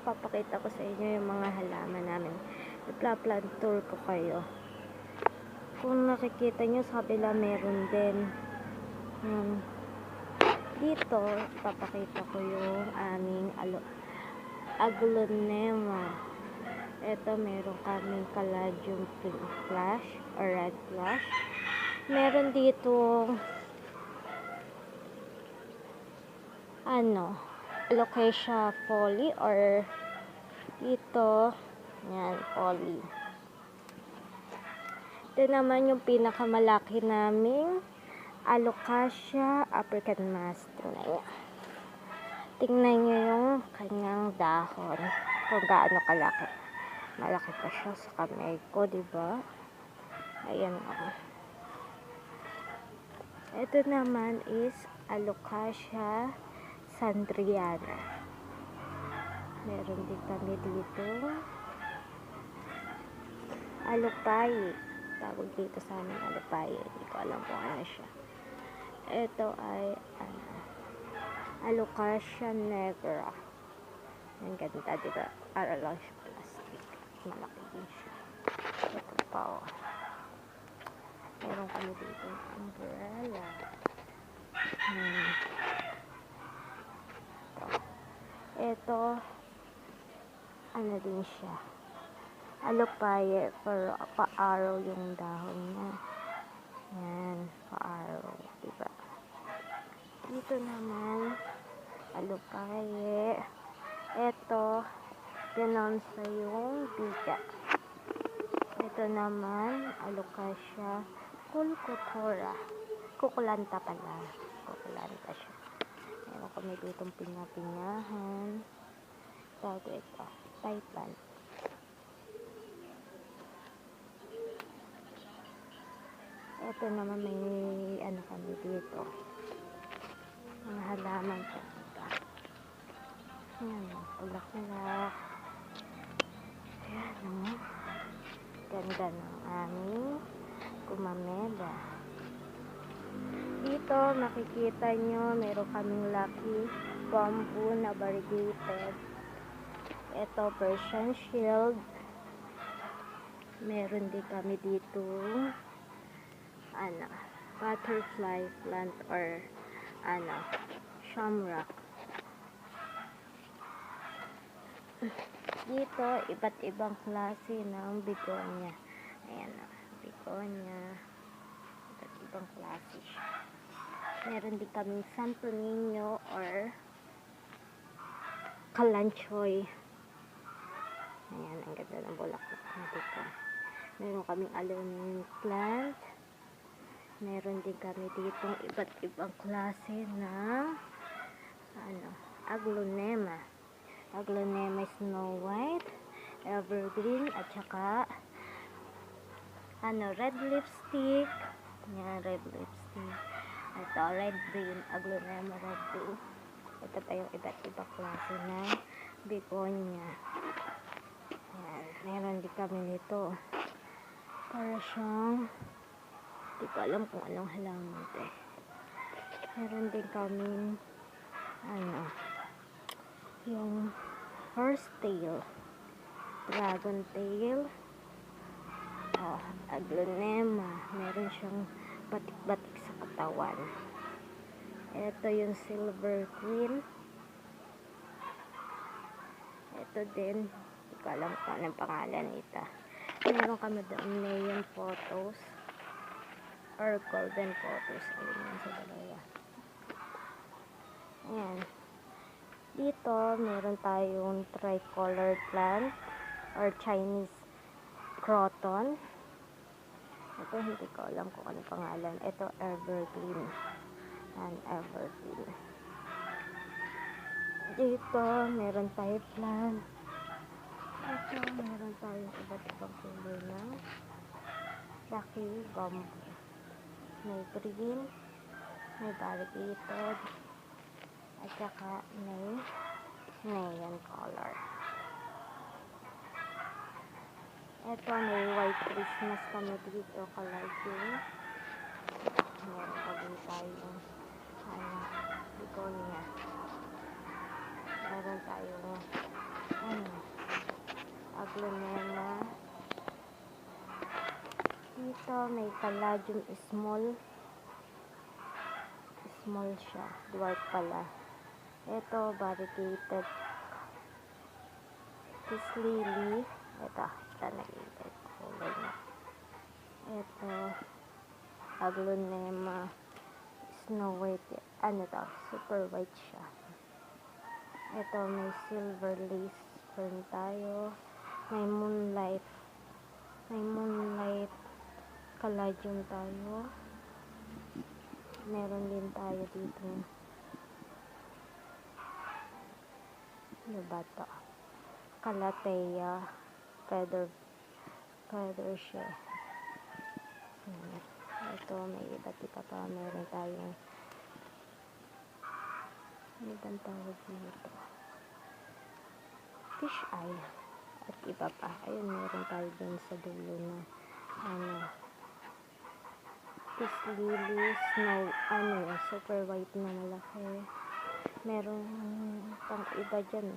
papakita ko sa inyo yung mga halaman namin. I-plant tour ko kayo. Kung nakikita nyo sa kabila meron din. Dito, papakita ko yung aming aglonema. Ito, meron kaming caladium pink flash or red flash. Meron dito alocasia folly or dito, yan, folly. Ito naman yung pinakamalaki naming alocasia African mask. Tingnan nyo yung kanyang dahon kung gaano kalaki. Malaki pa siya sa kamay ko, diba? Ayan o. Ito naman is alocasia sandriana. Meron din kami dito alupayi. Tawag dito sa amin alupayi. Hindi ko alam kung ano siya. Ito ay alocasia negra. Ang ganda, diba? Para lang siya plastic. Malaki din siya. Ito pa o. Meron kami dito umbrella. Ito, ano din siya, alupaye, pero pa-araw yung dahon niya. Yan, pa-araw, diba? Dito naman, alupaye. Ito, ganon sa yung biga. Ito naman, alocasia culcutora. Kukulanta pala. Kukulanta siya. Meron kami ditong pinya-pinyahan. Tago ito. Thai plant. Ito naman may kami dito. Mga halaman pa. Ayan o. Ulak-ulak. Ayan o. Ganda ng aming gumamela. Dito makikita nyo meron kaming lucky bamboo na variegated. Ito Persian shield. Meron din kami dito butterfly plant or shamrock. Dito iba't ibang klase ng begonia. Ayan o, begonia. Iba't ibang klase siya. Meron din kaming Santo Niño or kalanchoy. Ayan, ang ganda ng bulaklak dito. Meron kaming aluminum plant. Meron din kami dito iba't ibang klase ng aglonema. Aglonema Snow White, evergreen, at saka red lipstick. Yan, red lipstick. Ito, red green, aglonema red green. Ito pa yung iba't ibang klase ng begonia. Yan, meron din kami nito. Para siyang, hindi ko alam kung anong halaman ito eh. Meron din kami yung horse tail, dragon tail, aglonema. Meron siyang batik-batik sa katawan. Ito yung silver queen. Ito din, hindi ko alam kung anong pangalan ito. Meron kami doon neon photos or golden photos. Ayun yan sa dalawa. Ayan. Dito, meron tayong tricolor plant or Chinese croton. Ito, hindi ko alam kung ano pangalan. Ito, evergreen. And evergreen. Dito, meron tayong plant. Ito, meron tayong iba't ibang kulay na lucky bamboo. May green, may variegated, at saka may neon color. Ito, may white Christmas kami dito, color green. Meron pa din tayong begonia. Meron tayong Aglonema. Dito may Caladium small. Small siya. Dwarf pala. Ito, variegated Peace Lily. Ito, kita nakita. Kulay na. Ito, Aglonema Snow White. Ano to? Super white siya. Ito, may silver lace fern tayo. May moonlight. May moonlight Caladium tayo. Meron din tayo dito. Ano ba to? Calathea feather siya. Ito, may iba't iba pa. Meron tayong ano bang tawag dito? Fish eye. At iba pa. Ayun, meron tayo din sa dulo na ano, Peace Lily, snow, ano, super white na malaki. Meron pang iba dyan,